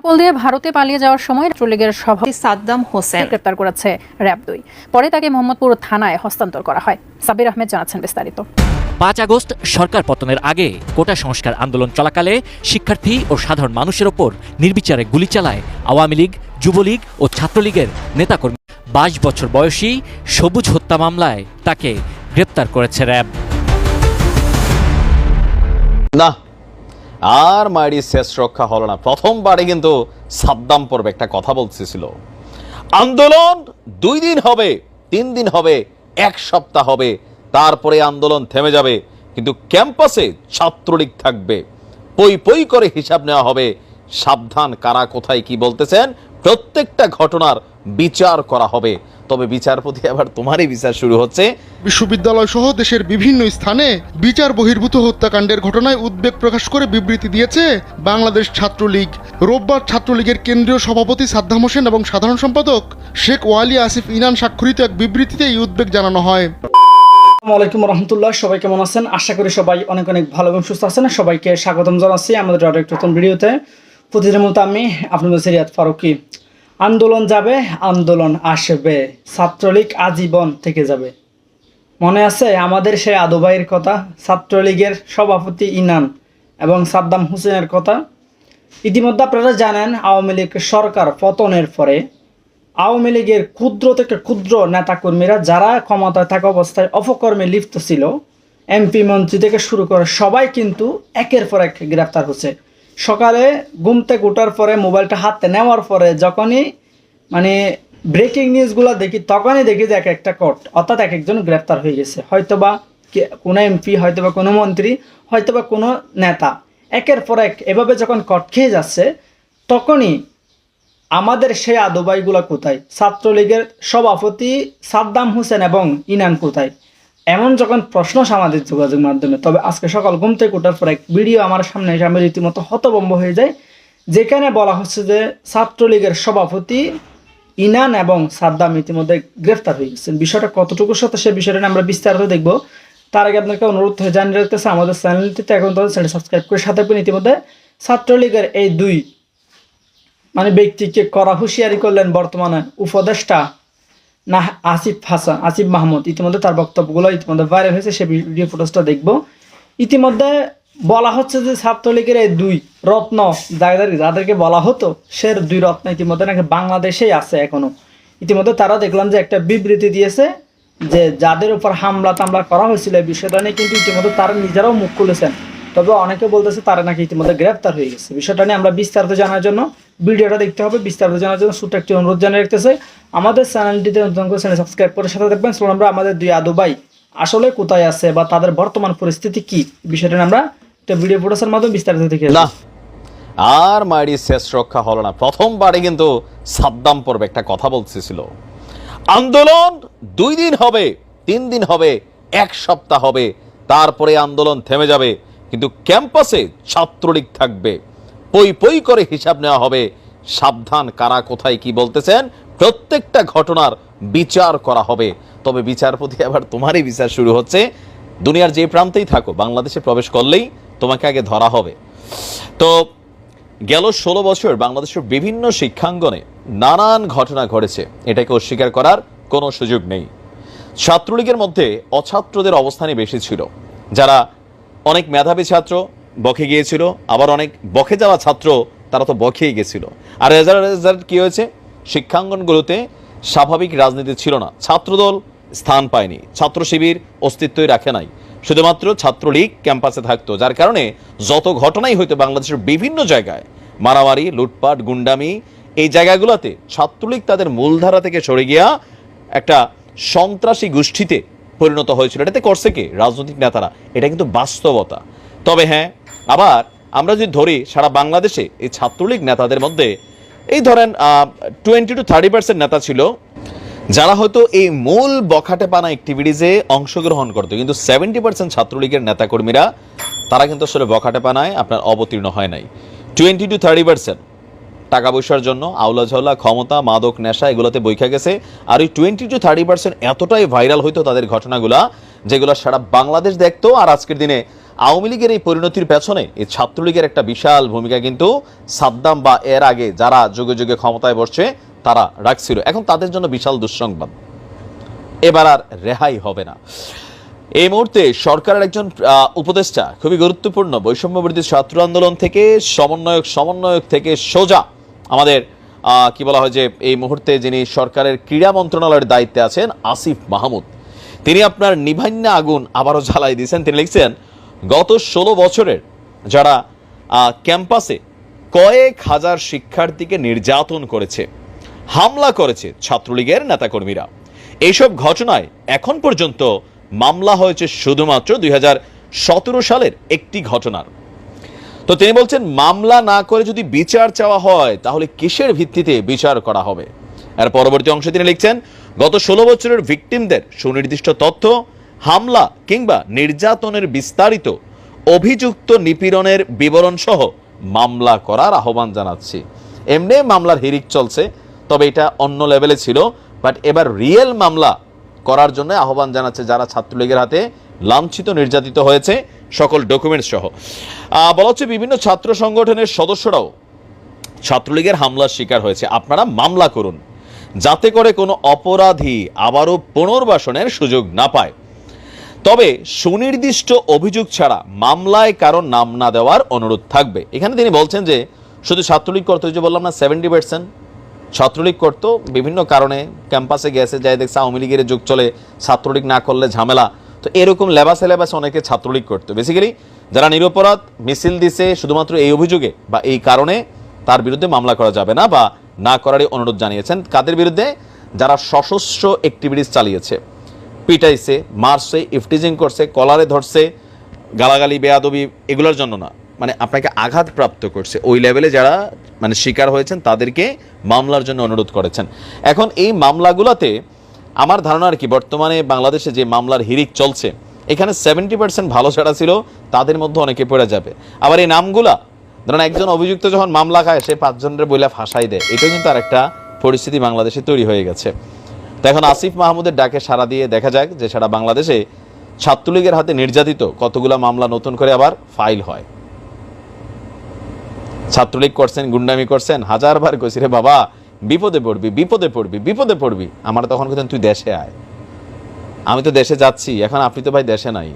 Pole দিয়ে ভারতে পালিয়ে যাওয়ার সময় ছাত্রলীগের সভাপতি সাদ্দাম হোসেন গ্রেপ্তার করেছে র‍্যাব ২। পরে তাকে মোহাম্মদপুর থানায় হস্তান্তর করা হয়। সাব্বির আহমেদ জানাচ্ছেন বিস্তারিত। ৫ আগস্ট সরকার পতনের আগে কোটা সংস্কার আন্দোলন চলাকালে শিক্ষার্থী ও সাধারণ মানুষের ওপর নির্বিচারে গুলি চালায় আওয়ামী লীগ, যুবলীগ ও ছাত্রলীগের নেতাকর্মী। ২২ বছর বয়সী সবুজ হত্যা মামলায় তাকে গ্রেপ্তার করেছে র‍্যাব। না আর মায়েরই শেষ রক্ষা হলো না। প্রথমবারে কিন্তু সাদ্দাম পর্বে একটা কথা বলতেছিল, আন্দোলন ২ দিন হবে, ৩ দিন হবে, ১ সপ্তাহ হবে, তারপরে আন্দোলন থেমে যাবে, কিন্তু ক্যাম্পাসে ছাত্রলীগ থাকবে, পই পই করে হিসাব নেওয়া হবে, সাবধান কারা কোথায় কি বলতেছেন, প্রত্যেকটা ঘটনার বিচার করা হবে। তবে বিচারপতি আবার তোমারই বিচার শুরু হচ্ছে। বিশ্ববিদ্যালয় সহ দেশের বিভিন্ন স্থানে বিচার বহির্ভূত হত্যাকাণ্ডের ঘটনায় উদ্বেগ প্রকাশ করে বিবৃতি দিয়েছে বাংলাদেশ ছাত্রলীগ। রোববার ছাত্রলীগের কেন্দ্রীয় সভাপতি সাদ্দাম হোসেন এবং সাধারণ সম্পাদক শেখ ওয়ালি আসিফ ইনান স্বাক্ষরিত এক বিবৃতিতে এই উদ্বেগ জানানো হয়। আসসালামু আলাইকুম রহমতুল্লাহ, সবাই কেমন আছেন? আশা করি সবাই অনেক অনেক ভালো এবং সুস্থ আছেন। সবাইকে স্বাগতম জানাচ্ছি আমাদের আরেক নতুন ভিডিওতে। প্রতিদিনের মতো আমি আপনাদের সিরিয়াত ফারুকি। আন্দোলন যাবে, আন্দোলন আসবে, ছাত্রলীগ আজীবন থেকে যাবে। মনে আছে আমাদের সেই আদুবাইয়ের কথা, ছাত্রলীগের সভাপতি ইনান এবং সাদ্দাম হোসেনের কথা? ইতিমধ্যে আপনারা জানেন আওয়ামী লীগ সরকার পতনের পরে আওয়ামী লীগের ক্ষুদ্র থেকে ক্ষুদ্র নেতাকর্মীরা যারা ক্ষমতায় থাকা অবস্থায় অপকর্মে লিপ্ত ছিল, এমপি মন্ত্রী থেকে শুরু করে সবাই কিন্তু একের পর এক গ্রেফতার হচ্ছে। সকালে ঘুম থেকে ওঠার পরে মোবাইলটা হাতে নেওয়ার পরে যখনই ব্রেকিং নিউজগুলো দেখি, তখনই দেখি যে এক একটা কোর্ট অর্থাৎ এক একজন গ্রেফতার হয়ে গেছে। হয়তোবা কোনো এমপি, হয়তোবা কোনো মন্ত্রী, হয়তোবা কোনো নেতা, একের পর এক এভাবে যখন কোর্ট খেয়ে যাচ্ছে, তখনই আমাদের সেই আদুবাইগুলো কোথায়? ছাত্রলীগের সভাপতি সাদ্দাম হোসেন এবং ইনান কোথায়? এমন যখন প্রশ্ন সামাজিক যোগাযোগ মাধ্যমে, তবে আজকে সকাল ঘুম থেকে ওঠার পর এক ভিডিও আমার সামনে এসে আমি রীতিমতো হতভম্ব হয়ে যায়, যেখানে বলা হচ্ছে যে ছাত্রলীগের সভাপতি ইনান এবং সাদ্দাম ইতিমধ্যে গ্রেফতার হয়ে গেছেন। বিষয়টা কতটুকুর সাথে সে বিষয়টা আমরা বিস্তারিত দেখব। তার আগে আপনাকে অনুরোধ হয়ে জানিয়ে রাখতেছে আমাদের চ্যানেলটিতে এখন তাদের চ্যানেল সাবস্ক্রাইব করে সাথে পেন। ইতিমধ্যে ছাত্রলীগের এই দুই ব্যক্তিকে কড়া হুঁশিয়ারি করলেন বর্তমানে উপদেষ্টা না আসিফ মাহমুদ। ইতিমধ্যে তার বক্তব্যগুলো ইতিমধ্যে ভাইরাল হয়েছে, সে ভিডিও ফুটেজটা দেখব। ইতিমধ্যে বলা হচ্ছে যে ছাত্রলীগের এই দুই রত্ন যাদেরকে বলা হতো সে দুই রত্ন ইতিমধ্যে নাকি বাংলাদেশেই আছে এখনো। ইতিমধ্যে তারা দেখলাম যে একটা বিবৃতি দিয়েছে যে যাদের উপর হামলা টামলা করা হয়েছিল এই বিষয়টা নিয়ে কিন্তু ইতিমধ্যে তারা নিজেরাও মুখ খুলেছেন। তবে অনেকে বলতেছে তারা নাকি ইতিমধ্যে গ্রেফতার হয়ে গেছে। বিষয়টা নিয়ে আমরা বিস্তারিত জানার জন্য ভিডিওটা দেখতে হবে। বিস্তারিত জানার জন্য ছোট্ট একটি অনুরোধ জানিয়ে রাখতেছে আমাদের চ্যানেলটিতে নতুন করে চ্যানেল সাবস্ক্রাইব করে সাথে দেখবেন। চলুন আমরা আমাদের দুই আদুবাই আসলে কোথায় আছে বা তাদের বর্তমান পরিস্থিতি কি, বিষয়টা নিয়ে আমরা একটা ভিডিও ফুটেজের মাধ্যমে বিস্তারিত দেখে না আর মায়েরই শেষ রক্ষা হলো না। প্রথমবারে কিন্তু সাদ্দাম পর্বে একটা কথা বলতেছিল, আন্দোলন ২ দিন হবে, ৩ দিন হবে, ১ সপ্তাহ হবে, তারপরে আন্দোলন থেমে যাবে, কিন্তু ক্যাম্পাসে ছাত্রলীগ থাকবে, পই পই করে হিসাব নেওয়া হবে, সাবধান কারা কোথায় কি বলতেছেন, প্রত্যেকটা ঘটনার বিচার করা হবে। তবে বিচারপতি আবার তোমারই বিচার শুরু হচ্ছে। দুনিয়ার যে প্রান্তেই থাকো, বাংলাদেশে প্রবেশ করলেই তোমাকে আগে ধরা হবে। তো গেল ১৬ বছর বাংলাদেশের বিভিন্ন শিক্ষাঙ্গনে নানান ঘটনা ঘটেছে, এটাকে অস্বীকার করার কোনো সুযোগ নেই। ছাত্রলীগের মধ্যে অছাত্রদের অবস্থানই বেশি ছিল, যারা অনেক মেধাবী ছাত্র বকে গিয়েছিল, আবার অনেক বকে যাওয়া ছাত্র তারা তো বকেই গেছিল। আর রেজাল্ট কি হয়েছে? শিক্ষাঙ্গনগুলোতে স্বাভাবিক রাজনীতি ছিল না, ছাত্রদল স্থান পায়নি, ছাত্র শিবির অস্তিত্বই রাখে নাই, শুধুমাত্র ছাত্রলীগ ক্যাম্পাসে থাকতো, যার কারণে যত ঘটনাই হইতো বাংলাদেশের বিভিন্ন জায়গায়, মারামারি, লুটপাট, গুন্ডামি, এই জায়গাগুলোতে ছাত্রলীগ তাদের মূলধারা থেকে সরে গিয়া একটা সন্ত্রাসী গোষ্ঠীতে পরিণত হয়েছিল। এটাতে করছে কে? রাজনৈতিক নেতারা। এটা কিন্তু বাস্তবতা। তবে হ্যাঁ, আবার আমরা যদি ধরি সারা বাংলাদেশে এই ছাত্রলীগ নেতাদের মধ্যে এই ধরেন 20-30% নেতা ছিল যারা হয়তো এই মূল বখাটেপানা অ্যাক্টিভিটিসে অংশগ্রহণ করতো, কিন্তু 70% ছাত্রলীগের নেতাকর্মীরা তারা কিন্তু আসলে বখাটেপানায় আপনার অবতীর্ণ হয় নাই। 20-30% টাকা পয়সার জন্য আউলা ঝাউলা, ক্ষমতা, মাদক, নেশা এগুলোতে বইখা গেছে। আর ওই 20-30% এতটাই ভাইরাল হইতো তাদের ঘটনাগুলা, যেগুলো সারা বাংলাদেশ দেখতো। আর আজকের দিনে আওয়ামী লীগের এই পরিণতির পেছনে এই ছাত্রলীগের একটা বিশাল ভূমিকা কিন্তু সাদ্দাম বা এর আগে যারা যুগে যুগে ক্ষমতায় বসছে তারা রাখছিল। এখন তাদের জন্য বিশাল দুঃসংবাদ, এবার আর রেহাই হবে না। এই মুহূর্তে সরকারের একজন উপদেষ্টা খুবই গুরুত্বপূর্ণ, বৈষম্যবিরোধী ছাত্র আন্দোলন থেকে সমন্বয়ক থেকে সোজা আমাদের কি বলা হয় যে এই মুহূর্তে যিনি সরকারের ক্রীড়া মন্ত্রণালয়ের দায়িত্বে আছেন আসিফ মাহমুদ, তিনি আপনার নিভান্না আগুন আবারও জ্বালাই দিয়েছেন। তিনি লিখছেন গত 16 বছরের যারা ক্যাম্পাসে কয়েক হাজার শিক্ষার্থীকে নির্যাতন করেছে, হামলা করেছে ছাত্রলীগের নেতাকর্মীরা, এইসব ঘটনায় এখন পর্যন্ত মামলা হয়েছে শুধুমাত্র 2017 সালের একটি ঘটনার। তো তিনি বলছেন মামলা না করে যদি বিচার চাওয়া হয় তাহলে কিসের ভিত্তিতে বিচার করা হবে। এর পরবর্তী অংশে তিনি লিখছেন গত 16 বছরের ভিকটিমদের সুনির্দিষ্ট তথ্য, হামলা কিংবা নির্যাতনের বিস্তারিত অভিযুক্ত নিপীড়নের বিবরণ সহ মামলা করার আহ্বান জানাচ্ছি। এমনি মামলার হিরিক চলছে, তবে এটা অন্য লেভেলে ছিল, বাট এবার রিয়েল মামলা করার জন্য আহ্বান জানাচ্ছে যারা ছাত্রলীগের হাতে লাঞ্ছিত নির্যাতিত হয়েছে, সকল ডকুমেন্টস সহ। বলা হচ্ছে বিভিন্ন ছাত্র সংগঠনের সদস্যরাও ছাত্রলীগের হামলার শিকার হয়েছে, আপনারা মামলা করুন যাতে করে কোনো অপরাধী আবারও পুনর্বাসনের সুযোগ না পায়। তবে সুনির্দিষ্ট অভিযোগ ছাড়া মামলায় কারো নাম না দেওয়ার অনুরোধ থাকবে। এখানে তিনি বলছেন যে শুধু ছাত্রলীগ করতে, যে বললাম না 70% ছাত্রলীগ করতো, বিভিন্ন কারণে ক্যাম্পাসে গেছে, যাই দেখছে আওয়ামী লীগের যুগ চলে, ছাত্রলীগ না করলে ঝামেলা, তো এরকম লেবাস অনেকে ছাত্রলীগ করতো। বেসিক্যালি যারা নিরপরাধ মিছিল দিছে শুধুমাত্র এই অভিযোগে বা এই কারণে তার বিরুদ্ধে মামলা করা যাবে না বা না করারই অনুরোধ জানিয়েছেন। কাদের বিরুদ্ধে? যারা সশস্ত্র অ্যাক্টিভিটিস চালিয়েছে, পিটাইছে, মারছে, ইফটিজিং করছে, কলারে ধরছে, গালাগালি বেয়াদবি, এগুলোর জন্য না, মানে আপনাকে আঘাতপ্রাপ্ত করছে, ওই লেভেলে যারা মানে শিকার হয়েছেন তাদেরকে মামলার জন্য অনুরোধ করেছেন। এখন এই মামলাগুলোতে আমার ধারণা আর কি, বর্তমানে বাংলাদেশে যে মামলার হিরিক চলছে এখানে 70% ভালো ছাড়া ছিল, তাদের মধ্যে অনেকে পড়ে যাবে। আবার এই নামগুলা ধরুন একজন অভিযুক্ত যখন মামলা খায় সে 5 জনের বইলা ফাঁসাই দেয়, এটাও কিন্তু আর একটা পরিস্থিতি বাংলাদেশে তৈরি হয়ে গেছে। তো এখন আসিফ মাহমুদের ডাকে সাড়া দিয়ে দেখা যাক যে সারা বাংলাদেশে ছাত্রলীগের হাতে নির্যাতিত কতগুলা মামলা নতুন করে আবার ফাইল হয়। ছাত্রলীগ করছেন, গুন্ডামি করছেন, হাজারবার কইছি রে বাবা বিপদে পড়বি। আমার তখন কিন্তু তুই দেশে আয়, আমি তো দেশে যাচ্ছি, এখন আপনি তো ভাই দেশে নাই।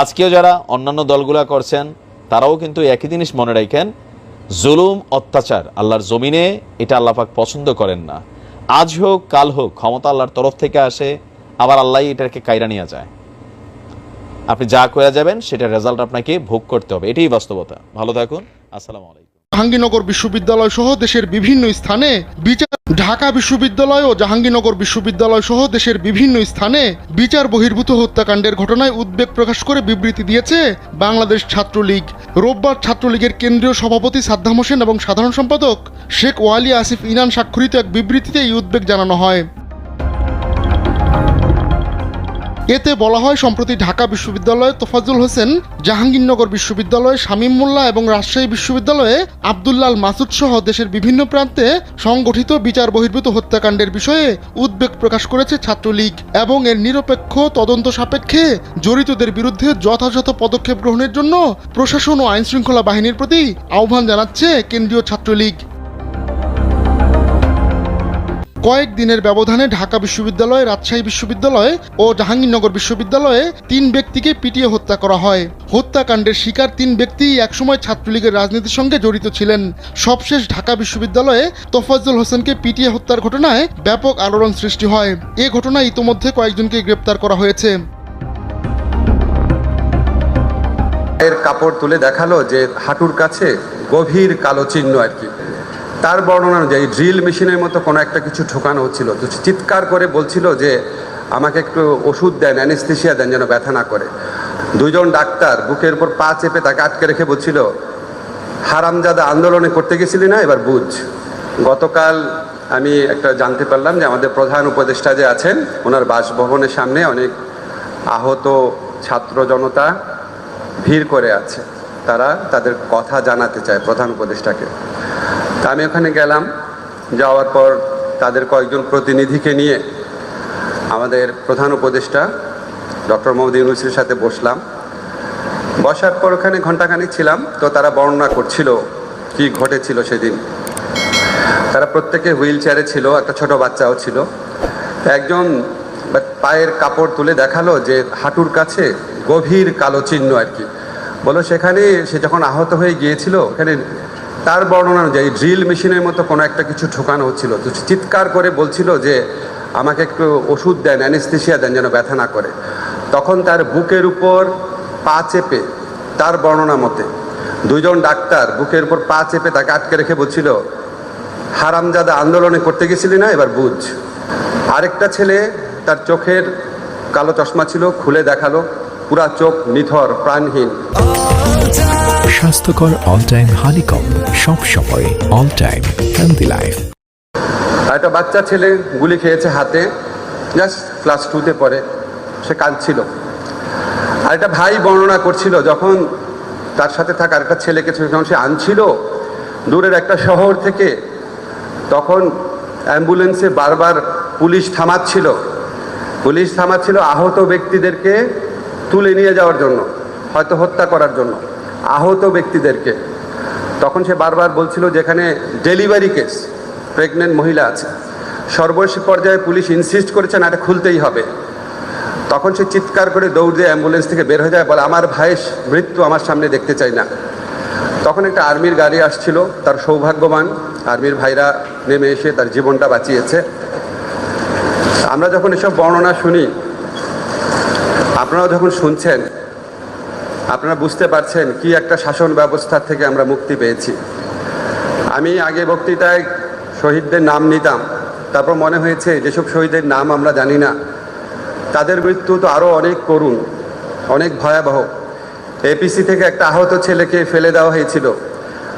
আজকেও যারা অন্যান্য দলগুলা করছেন তারাও কিন্তু একই জিনিস মনে রাখেন, জুলুম অত্যাচার আল্লাহর জমিনে এটা আল্লাহ পাক পছন্দ করেন না। আজ হোক কাল হোক ক্ষমতা আল্লাহর তরফ থেকে আসে, আবার আল্লাহ এটাকে কায়রা নিয়ে যায়। আপনি যা করে যাবেন সেটার রেজাল্ট আপনাকে ভোগ করতে হবে, এটাই বাস্তবতা। ভালো থাকুন, আসসালামু আলাইকুম। জাহাঙ্গীরনগর বিশ্ববিদ্যালয় সহ দেশের বিভিন্ন স্থানে বিচার, ঢাকা বিশ্ববিদ্যালয় ও জাহাঙ্গীরনগর বিশ্ববিদ্যালয় সহ দেশের বিভিন্ন স্থানে বিচার বহির্ভূত হত্যাকাণ্ডের ঘটনায় উদ্বেগ প্রকাশ করে বিবৃতি দিয়েছে বাংলাদেশ ছাত্রলীগ। রোববার ছাত্রলীগের কেন্দ্রীয় সভাপতি সাদ্দাম হোসেন এবং সাধারণ সম্পাদক শেখ ওয়ালি আসিফ ইনান স্বাক্ষরিত এক বিবৃতিতে এই উদ্বেগ জানানো হয়। এতে বলা হয়, সম্প্রতি ঢাকা বিশ্ববিদ্যালয়ে তোফাজ্জল হোসেন, জাহাঙ্গীরনগর বিশ্ববিদ্যালয়ে শামীম মোল্লা এবং রাজশাহী বিশ্ববিদ্যালয়ে আব্দুল্লাল মাসুদ সহ দেশের বিভিন্ন প্রান্তে সংগঠিত বিচার বহির্ভূত হত্যাকাণ্ডের বিষয়ে উদ্বেগ প্রকাশ করেছে ছাত্রলীগ এবং এর নিরপেক্ষ তদন্ত সাপেক্ষে জড়িতদের বিরুদ্ধে যথাযথ পদক্ষেপ গ্রহণের জন্য প্রশাসন ও আইনশৃঙ্খলা বাহিনীর প্রতি আহ্বান জানাচ্ছে কেন্দ্রীয় ছাত্রলীগ। কয়েক দিনের ব্যবধানে ঢাকা বিশ্ববিদ্যালয়, রাজশাহী বিশ্ববিদ্যালয় ও জাহাঙ্গীরনগর বিশ্ববিদ্যালয়ে 3 ব্যক্তিকে পিটিয়ে হত্যা করা হয়। হত্যাকাণ্ডের শিকার 3 ব্যক্তি একসময় ছাত্রলীগের রাজনীতির সঙ্গে জড়িত ছিলেন। সবশেষ ঢাকা বিশ্ববিদ্যালয়ে তোফাজ্জল হোসেনকে পিটিয়ে হত্যার ঘটনায় ব্যাপক আলোড়ন সৃষ্টি হয়। এ ঘটনায় ইতোমধ্যে কয়েকজনকে গ্রেপ্তার করা হয়েছে। এর কাপড় তুলে দেখালো যে হাঁটুর কাছে গভীর কালো চিহ্ন আর কি। তার বর্ণনা অনুযায়ী ড্রিল মেশিনের মতো কোনো একটা কিছু ঠোকানো হচ্ছিল, তো চিৎকার করে বলছিল যে আমাকে একটু ওষুধ দেন, অ্যানেস্থেশিয়া দেন যেন ব্যথা না করে। 2 জন ডাক্তার বুকের উপর পা চেপে তাকে আটকে রেখে বলছিল, হারামজাদা আন্দোলনে করতে গেছিলি না, এবার বুঝ। গতকাল আমি একটা জানতে পারলাম যে আমাদের প্রধান উপদেষ্টা যে আছেন ওনার বাসভবনের সামনে অনেক আহত ছাত্র জনতা ভিড় করে আছে, তারা তাদের কথা জানাতে চায় প্রধান উপদেষ্টাকে। তা আমি ওখানে গেলাম, যাওয়ার পর তাদের কয়েকজন প্রতিনিধিকে নিয়ে আমাদের প্রধান উপদেষ্টা ডক্টর মোহাম্মদ ইউনূসের সাথে বসলাম। বসার পর ওখানে ঘন্টাখানিক ছিলাম, তো তারা বর্ণনা করছিল কি ঘটেছিল সেদিন। তারা প্রত্যেকে হুইল চেয়ারে ছিল, একটা ছোট বাচ্চাও ছিল। একজন পায়ের কাপড় তুলে দেখালো যে হাঁটুর কাছে গভীর কালো চিহ্ন আর কি। বলো সেখানে সে যখন আহত হয়ে গিয়েছিল, ওখানে তার বর্ণনা অনুযায়ী ড্রিল মেশিনের মতো কোনো একটা কিছু ঢোকানো হচ্ছিল। তো চিৎকার করে বলছিল যে আমাকে একটু ওষুধ দেন, অ্যানেস্থেসিয়া দেন যেন ব্যথা না করে। তখন তার বুকের উপর পা চেপে, তার বর্ণনা মতে দুইজন ডাক্তার বুকের উপর পা চেপে তাকে আটকে রেখে বলছিল, হারামজাদা আন্দোলনে করতে গেছিলি না, এবার বুঝ। আরেকটা ছেলে, তার চোখের কালো চশমা ছিল, খুলে দেখালো, পুরা চোখ নিথর, প্রাণহীন। স্বাস্থ্যকর অল টাইম হানিকম, সব সময় অল টাইম হেলদি লাইফ। আর একটা বাচ্চা ছেলে গুলি খেয়েছে হাতে, জাস্ট ক্লাস 2-তে পড়ে, সে কাঁদছিল। আর একটা ভাই বর্ণনা করছিল যখন তার সাথে থাকা আরেকটা ছেলেকে যখন সে আনছিল দূরের একটা শহর থেকে, তখন অ্যাম্বুলেন্সে বারবার পুলিশ থামাচ্ছিল আহত ব্যক্তিদেরকে তুলে নিয়ে যাওয়ার জন্য, হয়তো হত্যা করার জন্য আহত ব্যক্তিদেরকে। তখন সে বারবার বলছিল যেখানে ডেলিভারি কেস, প্রেগনেন্ট মহিলা আছে। সর্বশেষ পর্যায়ে পুলিশ ইনসিস্ট করেছে না, এটা খুলতেই হবে। তখন সে চিৎকার করে দৌড় দিয়ে অ্যাম্বুলেন্স থেকে বের হয়ে যায়, বলে আমার ভাইয়ের মৃত্যু আমার সামনে দেখতে চাই না। তখন একটা আর্মির গাড়ি আসছিল, তার সৌভাগ্যবান আর্মির ভাইরা নেমে এসে তার জীবনটা বাঁচিয়েছে। আমরা যখন এসব বর্ণনা শুনি, আপনারাও যখন শুনছেন, আপনারা বুঝতে পারছেন কি একটা শাসন ব্যবস্থা থেকে আমরা মুক্তি পেয়েছি। আমি আগে বক্তৃতায় শহীদদের নাম নিতাম, তারপর মনে হয়েছে যেসব শহীদের নাম আমরা জানি না, তাদের মৃত্যু তো আরও অনেক করুণ, অনেক ভয়াবহ। এপিসি থেকে একটা আহত ছেলেকে ফেলে দেওয়া হয়েছিল,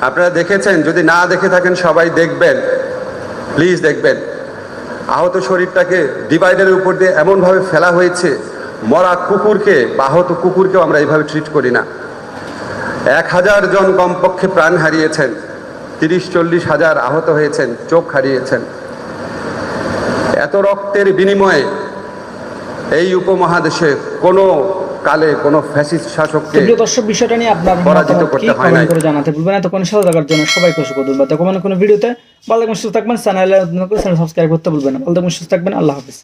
আপনারা দেখেছেন, যদি না দেখে থাকেন সবাই দেখবেন, প্লিজ দেখবেন। আহত শরীরটাকে ডিভাইডারের উপর দিয়ে এমনভাবে ফেলা হয়েছে, মরা কুকুরকে বা আহত কুকুরকেও আমরা এইভাবে ট্রিট করি না। 1000 জন কমপক্ষে প্রাণ হারিয়েছেন, 30-40 হাজার আহত হয়েছেন, চোখ হারিয়েছেন। এত রক্তের বিনিময়ে এই উপমহাদেশে কোনো কালে কোনো ফ্যাসিস্ট শাসককে প্রিয় দর্শক, বিষয়টা নিয়ে আপনার পরাজিত মতামত কি করতে হয় কমেন্ট নাই। করে জানাতে ভুলবেন না। তো কোনো সাথে থাকার জন্য সবাইকে অসংখ্য ধন্যবাদ। কোনো ভিডিওতে ভালো থাকবেন, সুস্থ থাকবেন, চ্যানেল সাবস্ক্রাইব করতে ভুলবেন না। ভালো থাকবেন, সুস্থ থাকবেন, আল্লাহ হাফেজ।